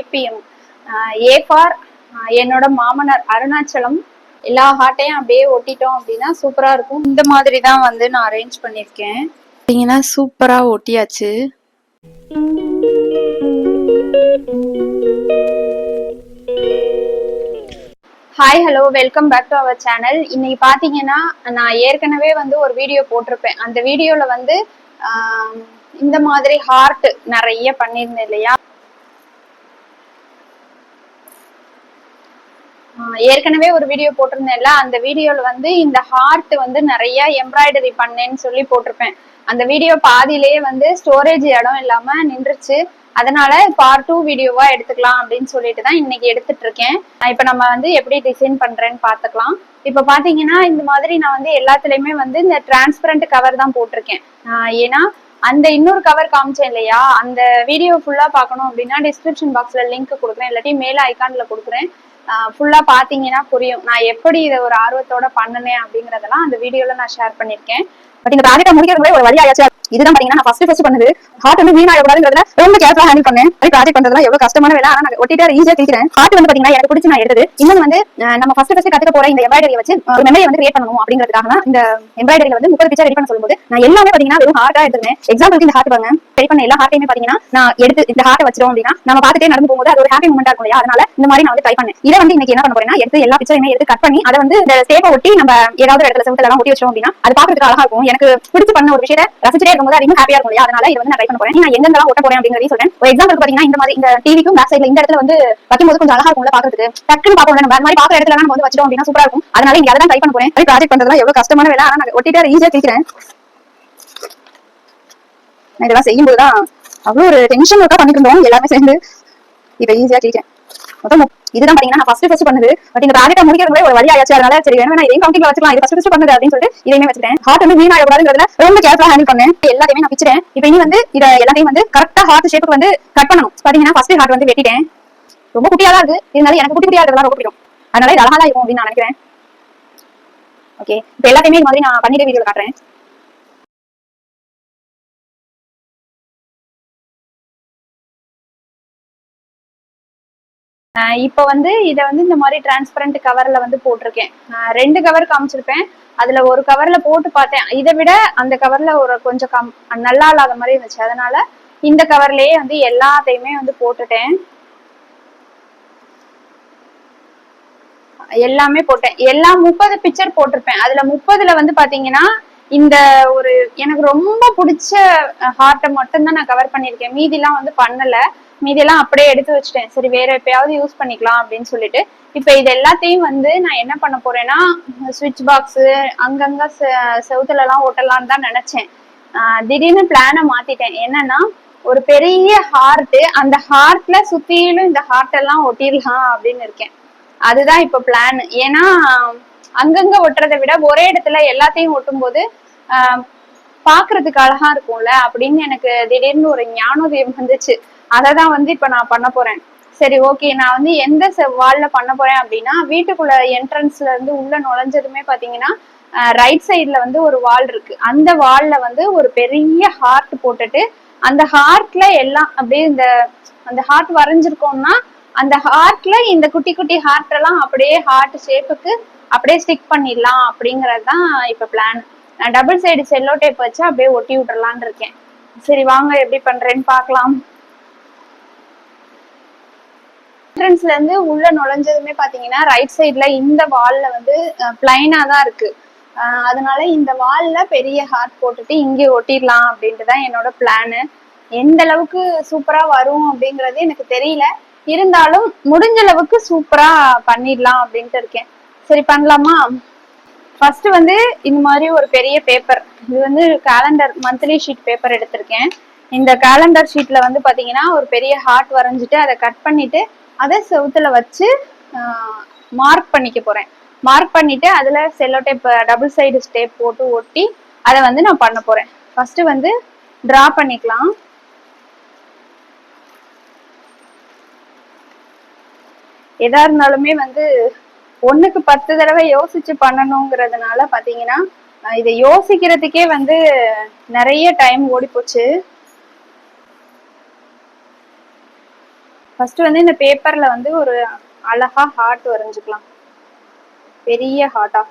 APM. A for என்னோட மாமனார் அருணாச்சலம். எல்லா ஹார்ட்டையும் அப்படியே ஒட்டிட்டோம் அப்படின்னா சூப்பரா இருக்கும். இந்த மாதிரி தான் வந்து நான் அரேஞ்ச் பண்ணியிருக்கேன். பார்த்தீங்கன்னா சூப்பரா ஒட்டியாச்சு. Hi hello, welcome back to our channel. இன்னைக்கு பார்த்தீங்கன்னா நான் ஏற்கனவே வந்து ஒரு வீடியோ போட்டிருப்பேன். அந்த வீடியோவில் வந்து இந்த மாதிரி ஹார்ட் நிறைய பண்ணியிருந்தேன் இல்லையா. ஏற்கனவே ஒரு வீடியோ போட்டிருந்தேன்ல, அந்த வீடியோல வந்து இந்த ஹார்ட் வந்து நிறைய எம்ப்ராய்டரி பண்ணேன்னு சொல்லி போட்டிருப்பேன். அந்த வீடியோ பாதியிலேயே வந்து ஸ்டோரேஜ் இடம் இல்லாம நின்றுச்சு. அதனால பார்ட் 2 வீடியோவா எடுத்துக்கலாம் அப்படின்னு சொல்லிட்டு தான் இன்னைக்கு எடுத்துட்டு இருக்கேன். இப்ப நம்ம வந்து எப்படி டிசைன் பண்றேன்னு பாத்துக்கலாம். இப்ப பாத்தீங்கன்னா இந்த மாதிரி நான் வந்து எல்லாத்துலயுமே வந்து இந்த டிரான்ஸ்பரண்ட் கவர் தான் போட்டிருக்கேன். ஏன்னா அந்த இன்னொரு கவர் காமிச்சேன் இல்லையா, அந்த வீடியோ ஃபுல்லா பாக்கணும் அப்படின்னா டிஸ்கிரிப்ஷன் பாக்ஸ்ல லிங்க் கொடுக்குறேன், இல்லாட்டி மேல ஐகான்ல கொடுக்குறேன். ஃபுல்லா பாத்தீங்கன்னா புரியும் நான் எப்படி இதை ஒரு ஆர்வத்தோட பண்ணனேன் அப்படிங்கறதெல்லாம் அந்த வீடியோல நான் ஷேர் பண்ணிருக்கேன். பட் இந்த ப்ராஜெக்ட் முடிக்கிறதுல ஒரு வழி ஆயாச்சு. இதுதான் பாத்தீங்கன்னா நான் ஃபர்ஸ்ட் பண்ணது. ஹார்ட் வந்து வீண் ஆகக்கூடாதுங்கிறதுல ரொம்ப கேர்ஃபுல்லா ஹேண்டில் பண்ணேன். ப்ராஜெக்ட் பண்றதுலாம் எவ்வளவு கஷ்டமான வேலை, ஆனா நான் ஒட்டிட்டு ஈஸியா கிழிக்கிறேன். ஹார்ட் வந்து பாத்தீங்கன்னா எனக்கு பிடிச்சி நான் எடுத்தது. இன்னொன்று வந்து நம்ம ஃபர்ஸ்ட் கத்துக்க போற இந்த எம்ப்ராய்டரி வச்சு ஒரு மெமரி வந்து கிரியேட் பண்ணணும் அப்படிங்கிறதுக்காக தான் இந்த எம்ப்ராய்டரியில வந்து 30 பிக்சர் ரெடி பண்ண சொல்லும்போது நான் எல்லாமே பாத்தீங்கன்னா வெறும் ஹார்ட்டா எடுத்துருந்தேன். எக்ஸாம்பிளுக்கு இந்த ஹார்ட் பாருங்க, ரெடி பண்ண எல்லா ஹார்ட்டையுமே பாத்தீங்கன்னா நான் எடுத்து இந்த ஹார்ட்டை வச்சிரும் அப்படின்னா நம்ம பார்த்துட்டே நடந்து போகும்போது அது ஒரு ஹாப்பி மூமெண்டா இருக்கும் இல்லையா. அதனால இந்த மாதிரி நான் வந்து ட்ரை பண்ணேன். இதை வந்து இன்னைக்கு என்ன பண்ண போறேன்னா, எடுத்து எல்லா பிக்சரையுமே எடுத்து கட் பண்ணி அதை வந்து இந்த ஸ்டேப்பை ஒட்டி நம்ம ஏதாவது இடத்துல செவுத்துல எல்லாம் ஒட்டி வச்சோம் அப்படின்னா அது பாக்குறதுக்கு அழகா இருக்கும். எனக்கு பிடிச்சு பண்ண ஒரு விஷயத்தை ரசிச்சுட்டே இருக்கும்போது அது இன்னும் ஹாப்பியா இருக்கும் இல்லையா. அதனால இதை வந்து நான் ட்ரை பண்ண போறேன். நான் எங்கெல்லாம் ஒட்ட போறேன் அப்படிங்கறதையும் சொல்றேன். ஒரு எக்ஸாம்பிளுக்கு பாத்தீங்கன்னா இந்த மாதிரி இந்த டிவிக்கும் பேக் சைடுல இந்த இடத்துல வந்து வைக்கும்போது கொஞ்சம் அழகா இருக்கும்ல பாக்குறதுக்கு. டக்குன்னு பாப்போம் நம்ம அந்த மாதிரி பாக்குற இடத்துல நம்ம வந்து வச்சிட்டோம் அப்படின்னா சூப்பரா இருக்கும். அதனால இங்க அதை தான் ட்ரை பண்ண போறேன். ப்ராஜெக்ட் பண்றதுலாம் எவ்வளவு கஷ்டமான வேலை, ஆனா நான் ஒட்டிட்டு ஈஸியா கிழிக்கிறேன். நான் இதெல்லாம் செய்யும்போதுதான் அவ்வளவு ஒரு டென்ஷன் ஒர்க்கா பண்ணிட்டு இருந்தோம் எல்லாருமே சேர்ந்து. இதை ஈஸியா கிழிக்கிறேன். மொத்தம் இதுதான் பாத்தீங்கன்னா நான் ஃபர்ஸ்ட் பண்ணது. பட் இந்த ப்ராஜெக்ட் முடிக்கிறதுல ஒரு வழி ஆயாச்சு. அதனால சரி வேணும் இதையும் கவுண்டிங்ல வச்சுக்கலாம், இது ஃபர்ஸ்ட் பண்ணது அப்படின்னு சொல்லிட்டு இதையுமே வச்சுட்டேன். ஹார்ட் வந்து வீண் ஆகக்கூடாதுங்கிறதுல ரொம்ப கேர்ஃபுல்லா ஹேண்டில் பண்ணேன். எல்லாத்தையுமே நான் பிச்சிட்டேன். இப்போ இனி வந்து இதை எல்லாத்தையும் வந்து கரெக்டா ஹார்ட் ஷேப்புக்கு வந்து கட் பண்ணணும். பாத்தீங்கன்னா ஃபர்ஸ்ட் ஹார்ட் வந்து வெட்டிட்டேன். ரொம்ப குட்டியா தான் இருக்கு, இருந்தாலும் எனக்கு குட்டி குட்டியா இருக்கிறதா ரொம்ப பிடிக்கும். அதனால இது அழகா தான் இருக்கும் அப்படின்னு நான் நினைக்கிறேன். ஓகே, இப்போ எல்லாத்தையுமே இந்த மாதிரி நான் பண்ணிட்டு வீடியோல காட்டுறேன். இப்போ வந்து இதை வந்து இந்த மாதிரி டிரான்ஸ்பரண்ட் கவர்ல வந்து போட்டிருக்கேன். 2 கவர் காமிச்சிருப்பேன். அதுல ஒரு கவர்ல போட்டு பார்த்தேன், இதை விட அந்த கவர்ல ஒரு கொஞ்சம் நல்லா இல்லாத மாதிரி இருந்துச்சு. அதனால இந்த கவர்லயே வந்து எல்லாத்தையுமே வந்து போட்டுட்டேன். எல்லாமே போட்டேன். எல்லாம் 30 பிக்சர் போட்டிருப்பேன். அதுல 30ல வந்து பாத்தீங்கன்னா இந்த ஒரு எனக்கு ரொம்ப பிடிச்ச ஹார்ட்டை மட்டும் தான் நான் கவர் பண்ணிருக்கேன். மீதி எல்லாம் வந்து பண்ணல. மீதி எல்லாம் அப்படியே எடுத்து வச்சுட்டேன். சரி வேற எப்பயாவது யூஸ் பண்ணிக்கலாம் அப்படின்னு சொல்லிட்டு. இப்ப இது எல்லாத்தையும் வந்து நான் என்ன பண்ண போறேன்னா, சுவிட்ச் பாக்ஸ் அங்கங்க செவுத்துல எல்லாம் ஒட்டலான்னு தான் நினைச்சேன். திடீர்னு பிளானை மாத்திட்டேன். என்னன்னா ஒரு பெரிய ஹார்ட், அந்த ஹார்ட்ல சுத்திலும் இந்த ஹார்ட் எல்லாம் ஒட்டிடலாம் அப்படின்னு இருக்கேன். அதுதான் இப்ப பிளான். ஏன்னா அங்கங்க ஒட்டுறதை விட ஒரே இடத்துல எல்லாத்தையும் ஒட்டும் போது பாக்குறதுக்கு அழகா இருக்கும்ல அப்படின்னு எனக்கு திடீர்னு ஒரு ஞானோதயம் வந்துச்சு. அததான் வந்து இப்ப நான் பண்ண போறேன். சரி ஓகே, நான் வந்து எந்த வால்ல பண்ண போறேன் அப்படின்னா, வீட்டுக்குள்ள என்ட்ரன்ஸ்ல இருந்து உள்ள நுழைஞ்சதுமே பாத்தீங்கன்னா ரைட் சைட்ல வந்து ஒரு வால் இருக்கு. அந்த வால்ல வந்து ஒரு பெரிய ஹார்ட் போட்டுட்டு அந்த ஹார்ட்ல எல்லாம் அப்படியே இந்த அந்த ஹார்ட் வரைஞ்சிருக்கோம்னா அந்த ஹார்ட்ல இந்த குட்டி குட்டி ஹார்ட் எல்லாம் அப்படியே ஹார்ட் ஷேப்புக்கு அப்படியே ஸ்டிக் பண்ணிடலாம் அப்படிங்கறதுதான் இப்ப பிளான். நான் டபுள் சைடு செல்லோ டேப் வச்சு அப்படியே ஒட்டி விட்டுறலான்னு இருக்கேன். சரி வாங்க எப்படி பண்றேன்னு பாக்கலாம். என்ட்ரன்ஸ்ல இருந்து உள்ள நுழைஞ்சதுமே பாத்தீங்கன்னா ரைட் சைட்ல இந்த வால்ல வந்து பிளைனா தான் இருக்கு. அதனால இந்த வால்ல பெரிய ஹார்ட் போட்டுட்டு இங்கே ஒட்டிடலாம் அப்படின்ட்டு தான் என்னோட பிளானு. எந்த அளவுக்கு சூப்பரா வரும் அப்படிங்கறது எனக்கு தெரியல, இருந்தாலும் முடிஞ்ச அளவுக்கு சூப்பரா பண்ணிடலாம் அப்படின்ட்டு இருக்கேன். சரி பண்ணலாமா? ஃபர்ஸ்ட் வந்து இந்த மாதிரி ஒரு பெரிய பேப்பர், இது வந்து கேலண்டர் மந்த்லி ஷீட் பேப்பர் எடுத்திருக்கேன். இந்த கேலண்டர் ஷீட்ல வந்து பாத்தீங்கன்னா ஒரு பெரிய ஹார்ட் வரைஞ்சிட்டு அதை கட் பண்ணிட்டு அதை செவுத்துல வச்சு மார்க் பண்ணிக்க போறேன். மார்க் பண்ணிட்டு அதுல cello tape double side tape போட்டு ஒட்டி அதை வந்து நான் பண்ண போறேன். ஃபர்ஸ்ட் வந்து டிரா பண்ணிக்கலாம். எதா இருந்தாலுமே வந்து 1க்கு 10 தடவை யோசிச்சு பண்ணணுங்கிறதுனால பாத்தீங்கன்னா இதை யோசிக்கிறதுக்கே வந்து நிறைய டைம் ஓடி போச்சு. ஃபர்ஸ்ட் வந்து இந்த பேப்பர்ல வந்து ஒரு அழகா ஹார்ட் வரைஞ்சுக்கலாம், பெரிய ஹார்ட்டா.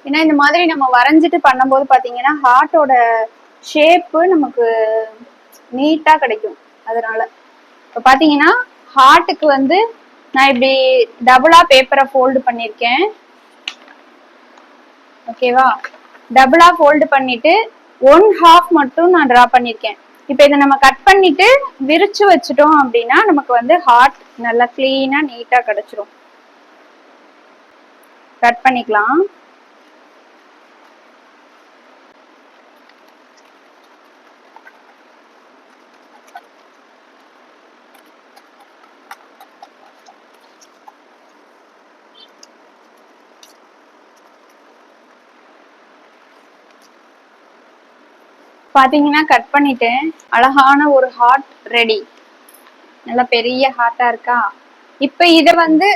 ஏன்னா இந்த மாதிரி நம்ம வரைஞ்சிட்டு பண்ணும்போது பாத்தீங்கன்னா ஹார்ட்டோட ஷேப்பு நமக்கு நீட்டா கிடைக்கும். அதனால இப்ப பாத்தீங்கன்னா ஹார்ட்டுக்கு வந்து நான் இப்படி டபுளா பேப்பரை ஃபோல்டு பண்ணிருக்கேன். ஓகேவா? டபுளா ஃபோல்டு பண்ணிட்டு 1/2 மட்டும் நான் டிரா பண்ணிருக்கேன். இப்ப இதை நம்ம கட் பண்ணிட்டு விரிச்சு வச்சுட்டோம் அப்படின்னா நமக்கு வந்து ஹார்ட் நல்லா கிளீனா நீட்டா கிடைச்சிரும். கட் பண்ணிக்கலாம். பாத்தீங்கன்னா கட் பண்ணிட்டேன். அழகான ஒரு ஹார்ட் ரெடி. நல்ல பெரிய ஹார்ட்டா இருக்கா? இப்ப இத வந்து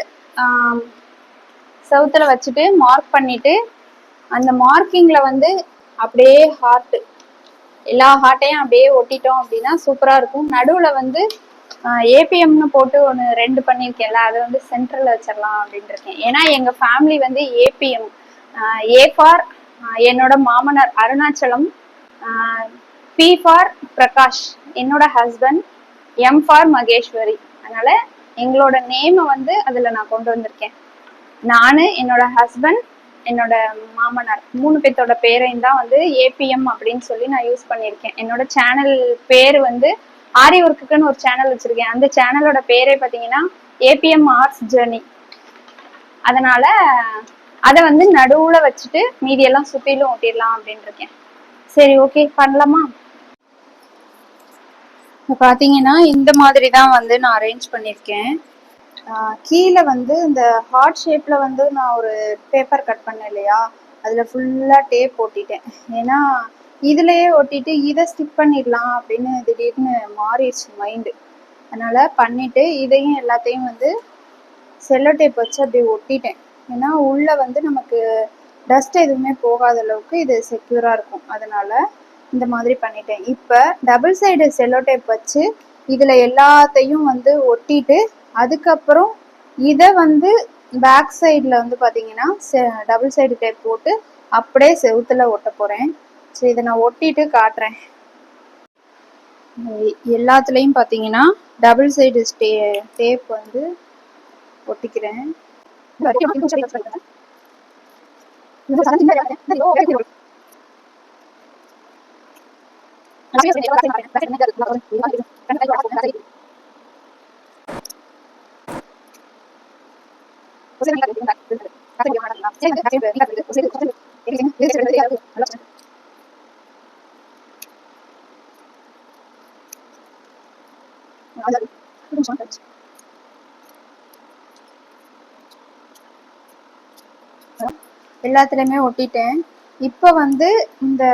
செவுத்துல வச்சுட்டு மார்க் பண்ணிட்டு அந்த மார்க்கிங்ல வந்து அப்படியே ஹார்ட் எல்லா ஹார்ட்டையும் அப்படியே ஒட்டிட்டோம் அப்படின்னா சூப்பரா இருக்கும். நடுவுல வந்து ஏபிஎம்னு போட்டு ஒன்று 2 பண்ணியிருக்கேன்ல, அதை வந்து சென்டர்ல வச்சிடலாம் அப்படின்னு இருக்கேன். ஏன்னா எங்க ஃபேமிலி வந்து ஏபிஎம். ஏ ஃபார் என்னோட மாமனார் அருணாச்சலம், பி ஃபார் பிரகாஷ் என்னோட ஹஸ்பண்ட், எம் ஃபார் மகேஸ்வரி. அதனால எங்களோட நேமை வந்து அதுல நான் கொண்டு வந்திருக்கேன். நானு, என்னோட ஹஸ்பண்ட், என்னோட மாமனார் 3 பேர்த்தோட பேரையும் தான் வந்து ஏபிஎம் அப்படின்னு சொல்லி நான் யூஸ் பண்ணியிருக்கேன். என்னோட சேனல் பேர் வந்து ஆரி ஒர்க்குன்னு ஒரு சேனல் வச்சிருக்கேன். அந்த சேனலோட பேரே பார்த்தீங்கன்னா ஏபிஎம் ஆர்ட்ஸ் ஜெர்னி. அதனால அதை வந்து நடுவுல வச்சுட்டு மீதியெல்லாம் சுத்திலும் ஓட்டிடலாம் அப்படின்னு இருக்கேன். சரி, ஓகே, பண்ணலாமா? பாத்தீங்கன்னா இந்த மாதிரி தான் வந்து நான் அரேஞ்ச் பண்ணியிருக்கேன். கீழே வந்து இந்த ஹார்ட் ஷேப்ல வந்து நான் ஒரு பேப்பர் கட் பண்ணேன் இல்லையா, அதுல ஃபுல்லா டேப் ஒட்டிட்டேன். ஏன்னா இதுலயே ஒட்டிட்டு இதை ஸ்டிக் பண்ணிடலாம் அப்படின்னு திடீர்னு மாறிடுச்சு மைண்டு. அதனால பண்ணிட்டு இதையும் எல்லாத்தையும் வந்து செல்லோ டேப் வச்சு அப்படியே ஒட்டிட்டேன். ஏன்னா உள்ள வந்து நமக்கு டஸ்ட் எதுவுமே போகாத அளவுக்கு இது செக்யூரா இருக்கும். அதனால இந்த மாதிரி பண்ணிட்டேன். இப்ப டபுள் சைடு செல்லோ டேப் வச்சு இதுல எல்லாத்தையும் வந்து ஒட்டிட்டு அதுக்கப்புறம் இதை வந்து பேக் சைடில் வந்து பார்த்தீங்கன்னா டபுள் சைடு டேப் போட்டு அப்படியே செவுத்துல ஒட்ட போகிறேன். சரி, இதை நான் ஒட்டிட்டு காட்டுறேன். எல்லாத்துலேயும் பார்த்தீங்கன்னா டபுள் சைடு டேப் வந்து ஒட்டிக்கிறேன். எல்லாத்துலயுமே ஒட்டிட்டேன். இப்ப வந்து இந்த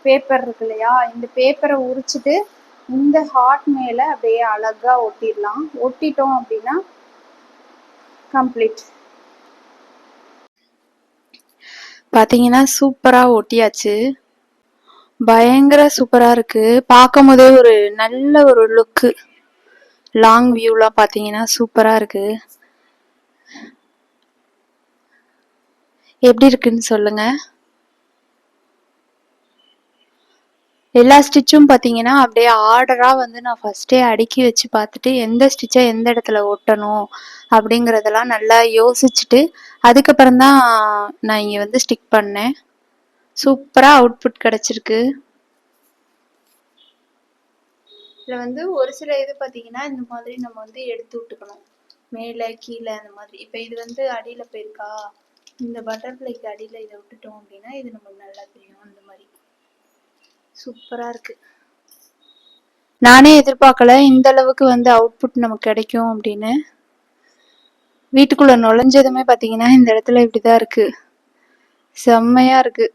பேப்பர் இருக்கு இல்லையா, இந்த பேப்பரை உரிச்சிட்டு இந்த ஹார்ட் மேல அப்படியே அழகா ஒட்டிடலாம். ஒட்டிட்டோம் அப்படின்னா கம்ப்ளீட். பாத்தீங்கன்னா சூப்பரா ஒட்டியாச்சு. பயங்கர சூப்பரா இருக்கு. பார்க்கும் போதே ஒரு நல்ல ஒரு லுக்கு. லாங் வியூலாம் பாத்தீங்கன்னா சூப்பரா இருக்கு. எப்படி இருக்குன்னு சொல்லுங்க. எல்லா ஸ்டிச்சும் பார்த்தீங்கன்னா அப்படியே ஆர்டராக வந்து நான் ஃபஸ்ட்டே அடுக்கி வச்சு பார்த்துட்டு எந்த ஸ்டிச்சை எந்த இடத்துல ஒட்டணும் அப்படிங்கிறதெல்லாம் நல்லா யோசிச்சுட்டு அதுக்கப்புறம் தான் நான் இங்கே வந்து ஸ்டிக் பண்ணேன். சூப்பராக அவுட்புட் கிடச்சிருக்கு. இதில் வந்து ஒரு சில இது பார்த்தீங்கன்னா இந்த மாதிரி நம்ம வந்து எடுத்து விட்டுக்கணும், மேலே கீழே அந்த மாதிரி. இப்போ இது வந்து அடியில் போயிருக்கா, இந்த பட்டர்ஃப்ளைக்கு அடியில் இதை விட்டுட்டோம் அப்படின்னா இது நமக்கு நல்லா தெரியும். அந்த மாதிரி சூப்பராக இருக்கு. நானே எதிர்பார்க்கல இந்த அளவுக்கு வந்து அவுட்புட் நமக்கு கிடைக்கும் அப்படின்னு. வீட்டுக்குள்ள நுழைஞ்சதுமே பார்த்தீங்கன்னா இந்த இடத்துல இப்படிதான் இருக்கு. செம்மையா இருக்கு.